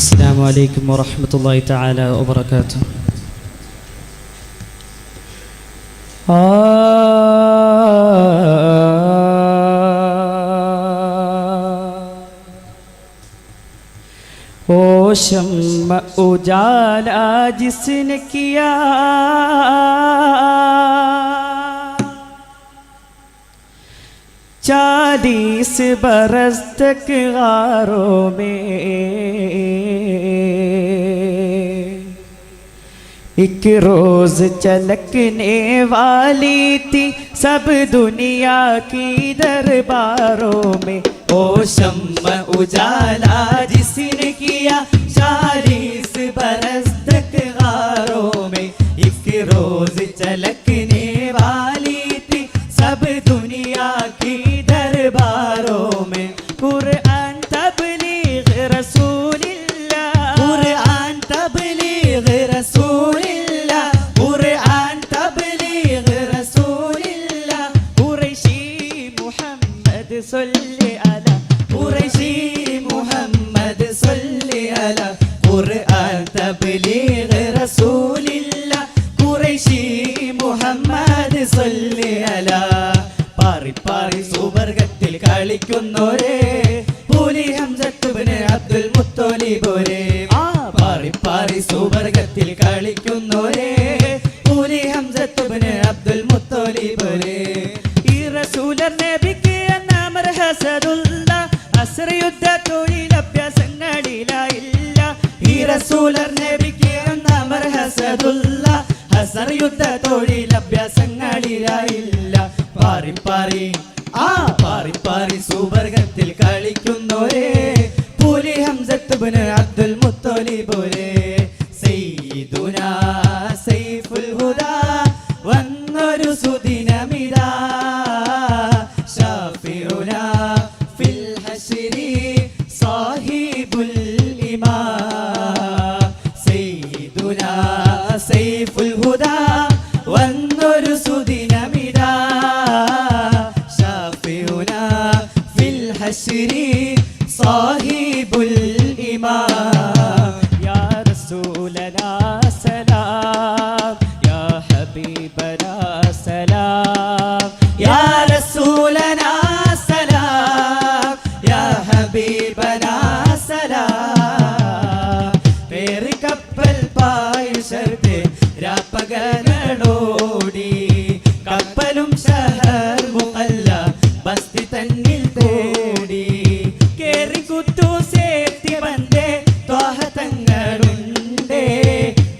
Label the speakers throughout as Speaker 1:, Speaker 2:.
Speaker 1: السلام عليكم ورحمة الله تعالى وبركاته. ओ शम्मा उजाला जिसने किया, चालीस बरस तक गारों में एक रोज चलकने वाली थी सब दुनिया की दरबारों में। ओ शम्मा उजाला जिसने किया, 40 बरस तक गारों में एक रोज चलकने वाली थी सब दुनिया की दरबारों में। कुरान तबलीग रसूलिल्लाह, कुरान तबलीग रसूलिल्लाह, कुरान तबलीग रसूलिल्लाह। कुरैशी मुहम्मद सल्ली अला, कुरैशी मुहम्मद सल्ली अला। कुरान तबलीग रसूलिल्लाह, कुरैशी मुहम्मद सल्ली अला। പാറി പാറി സുവർഗത്തിൽ കളിക്കുന്നോരേ പൂലി ഹംസത്ത് ഇബ്നു അബ്ദുൽ മുത്തലിബോരേ। പാറി പാറി സുവർഗത്തിൽ കളിക്കുന്നോരേ പൂലി ഹംസത്ത് ഇബ്നു അബ്ദുൽ മുത്തലിബോരേ। ഈ റസൂലർ നബിക്ക് നാം ഹസദുല്ല, അസ്ര യുദ്ധ തൊഴിലഭ്യാസങ്ങളിലായില്ല। ഈ റസൂലർ നബിക്ക് നാം ഹസദുല്ല, അസ്ര യുദ്ധ തൊഴിലഭ്യാസങ്ങളിലായില്ല। പാറി പാറി പാറി പാറി സുവർഗത്തിൽ കളിക്കുന്നോരേ പൂലി ഹംസത്ത് ഇബ്നു അബ്ദുൽ മുത്തലിബോരേ। സയ്യിദുനാ സൈഫുൽ ഹുദാ വന്നൊരു സുദിനമിതാ, ശാഫിഉനാ ഫിൽ ഹശ്രി സാഹിബുൽ ഇമാം। സയ്യിദുനാ സൈഫുൽ ഹുദാ വന്നൊരു സുദിനമിതാ, ശാഫിഉനാ ഫിൽ ഹശ്രി സാഹിബുൽ ഇമാം। യാ റസൂലനാ സലാം, യാ ഹബീബനാ സലാം, യാ റസൂലനാ സലാം, യാ ഹബീബനാ സലാം। പേര് കപ്പൽ പായസത്തെ രാപ്പകലോടി, കപ്പലും ഷഹർ മുഅല്ല ബസ്തി തന്നിൽ തേടി। കേറി കുത്തു സേത്തി വന്നേ ത്വാഹ തങ്ങളുണ്ടേ,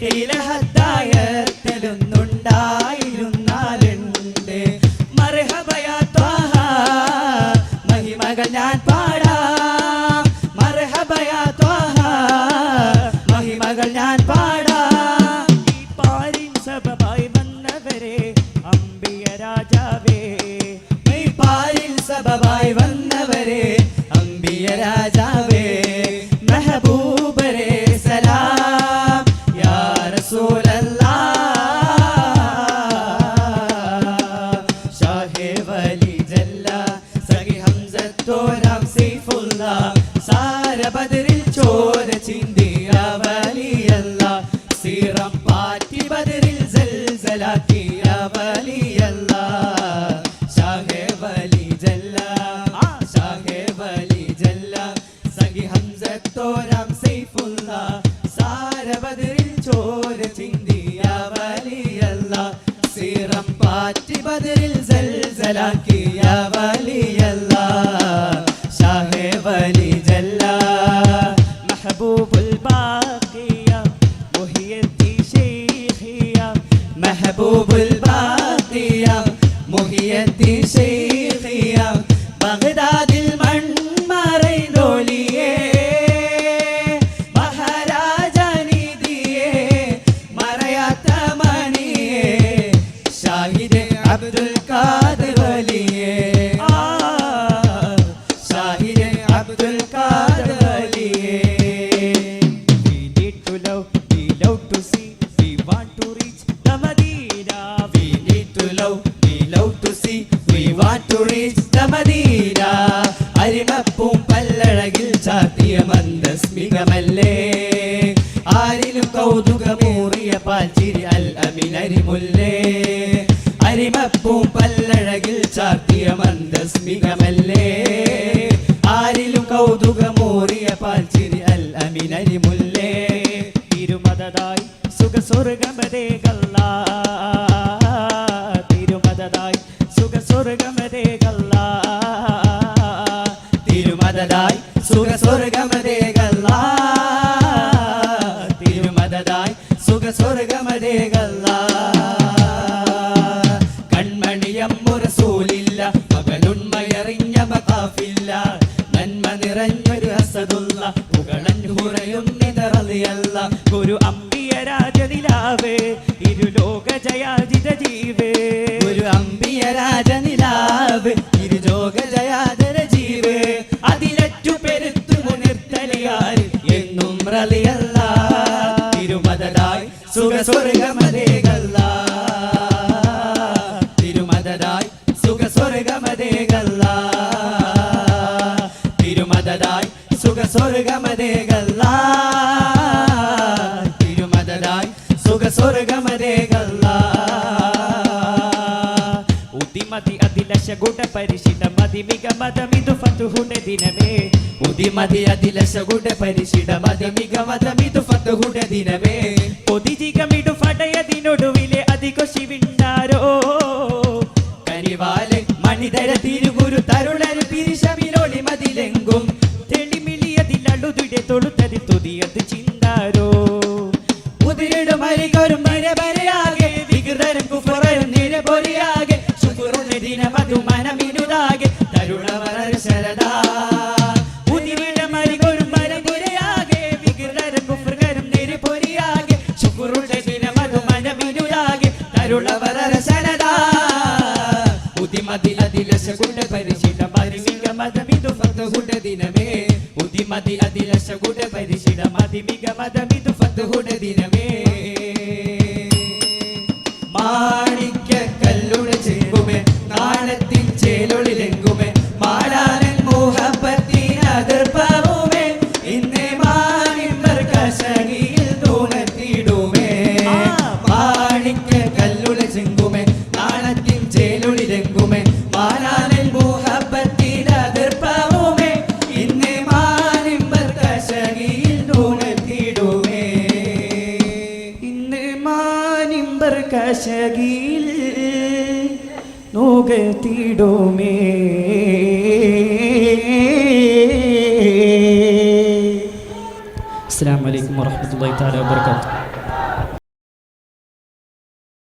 Speaker 1: കൈലഹത്തായത്തിലൊന്നുണ്ടായിരുന്നാലുണ്ട്। മർഹബയാ ത്വാഹ മഹിമകൾ ഞാൻ പാടാം, മർഹബയാ ത്വാഹ മഹിമകൾ ഞാൻ പാടാം। ഈ പാരിൻ സബബായി വന്നവരെ അംബിയ രാജാവേ, ഈ പാരിൻ സബബായി വന്നവരെ അംബിയ രാജാവേ। മെഹബൂബരേ സലാം, യാ റസൂലല്ലാഹ്। ഷാഹേ വലി ജല്ല സഖി ഹംസത്തോരാം സൈഫുല്ലാഹ്, സാര ബദറിൽ ചോര ചിന്തിയ വലിയല്ലാഹ്। സീറം പാറ്റി ബദറിൽ സൽസലാക്കിയ വലിയല്ലാഹ്। ഷാഹേ വലി ജല്ല, ഷാഹേ വലി ജല്ല സഖി ഹംസത്തോരാം സൈഫുല്ലാഹ്, സാര ബദറിൽ ചോര ചിന്തിയ വലിയല്ലാഹ്। സീറം പാറ്റി ബദറിൽ സൽസലാക്കിയ വലിയല്ലാഹ്। ഷാഹേ വലി ജല്ല Mahbub ul ബാഖിയ മുഹിയത്തി ശൈഖിയ, Mahbub ul ബാഖിയ മുഹിയത്തി ശൈഖിയ। ബഗ്ദാദിൽ മൺമറൈന്തോലിയേ മഹാരാജാനിധിയേ, മറയാത്ത മണിയേ Shahid Abdul Khadir വലിയേ। Shahid Abdul Khadir വലിയേ। We need to love, we love to see, we want to reach the Madina. We need to love, we love to see, we want to reach the Madina. അരിമപ്പും പല്ലഴകിൽ ചാത്തിയ മന്ദസ്മികമല്ലേ കൗതുകമൂറിയ പാൽച്ചിരി അൽ അമീൻ അരിമുല്ലേ അരിമപ്പൂം പല്ലഴകിൽ ചാർത്തിയ മന്ദസ്മികമല്ലേ ആരിലും കൗതുകമൂറിയ പാൽച്ചിരി അൽ അമീൻ അരിമുല്ലേ തിരുമദതായി സുഖസ്വർഗമതേകല്ല തിരുമദതായി സുഖസ്വർഗമതേകല്ല തിരുമദതായി സുഖസ്വർഗമതേകല്ല തിരുമദതായി സുഖസ്വർഗമതേകല്ല കൺമണിയമ്മു റസൂലില്ല മകനുണ്മയറിഞ്ഞ മഖാഫില്ല നന്മ നിറഞ്ഞൊരു അസദുള്ള പുകളഞ്ഞുറയുന്നിതറലിയല്ല ഗുരു അംബിയ രാജനിലാവേ ഇരുലോക ജയാജിത ജീവേ ഗുരു അംബിയ രാജനിലാവ് ഇരുലോക ജയാദര ജീവേ അതിലറ്റു പെരുത്തു മുനിർത്തലിയാൽ എന്നും റലിയല്ല തിരുമദതായി സുഖസ്വർഗമതേകല്ല തിരുമദതായി സുഖസ്വർഗമതേകല്ല തിരുമദതായി സുഖസ്വർഗമതേകല്ല തിരുമദതായി സുഖസ്വർഗമതേകല്ല ഉദിമതി അതിലശ ഗുണ പരിശിട മതി മിക മതമിതു ഫതുഹുടെ ദിനമേ ഉദിമതി അതിലശ ഗുണ പരിശിട മതി മിക മതമിതു ഫതുഹുടെ ദിനമേ പൊതിജികമിടു ഫടയതിനൊടുവിലെ അധികൊശിവിണ്ടാരോ കരിവാലെ മണിതര തിരുഗുരു തരുണരു പിരിശമിലോളി മതിലെങ്കും തെളിമിളിയതിലളുതുടെ തൊളുത്തതി തുതിയത് ചിന്താരോ ഉതിരിടും അരികൊരും നിരവരയാകെ വികൃതരും കുഫറരും നിരപൊരിയാകെ ശുക്രുടെ ദിനമതു മനമിനുതാകെ തരുണവര ശരദാ ഉതിരിടും അരികൊരും മരപുരയാകെ വികൃതരും കുഫറും നിരപൊരിയാകെ ശുക്രുടെ ദിനമതു മനമിനുതാകെ തരുണവര ശരദാ ഉദിമതിലതിലശ ഗുണ പരിശിട മരിമിക മതമിതു ഫതുഹുടെ ദിനമേ ഉദിമതി അതിലശ ഗുണ പരിശിട മതിമിക മതമിതു ഫതുഹുടെ ദിനമേ മാണിക്യ കല്ലുടെ ചെങ്കുമേ നാണത്തിൻ ചേലൊളിലെങ്കുമേ മാടാനൻ മോഹപ്പത്തിൻ അതിർപ്പവുമേ ഇന്നേ മാനിമ്പർ കശകിയിൽ തൂണത്തിടുമേ മാണിക്യ കല്ലുടെ ചെങ്കുമേ നാണത്തിൻ ചേലൊളിലെങ്കുമേ മാടാനൻ മോഹപ്പത്തിൻ അതിർപ്പവുമേ ഇന്നേ മാനിമ്പർ കശകിയിൽ തൂണത്തിടുമേ ഇന്നേ മാനിമ്പർ കശകിയിൽ നോകത്തിടുമേ അസ്സലാമു അലൈക്കും വറഹ്മത്തുള്ളാഹി തആല വബറകാതുഹു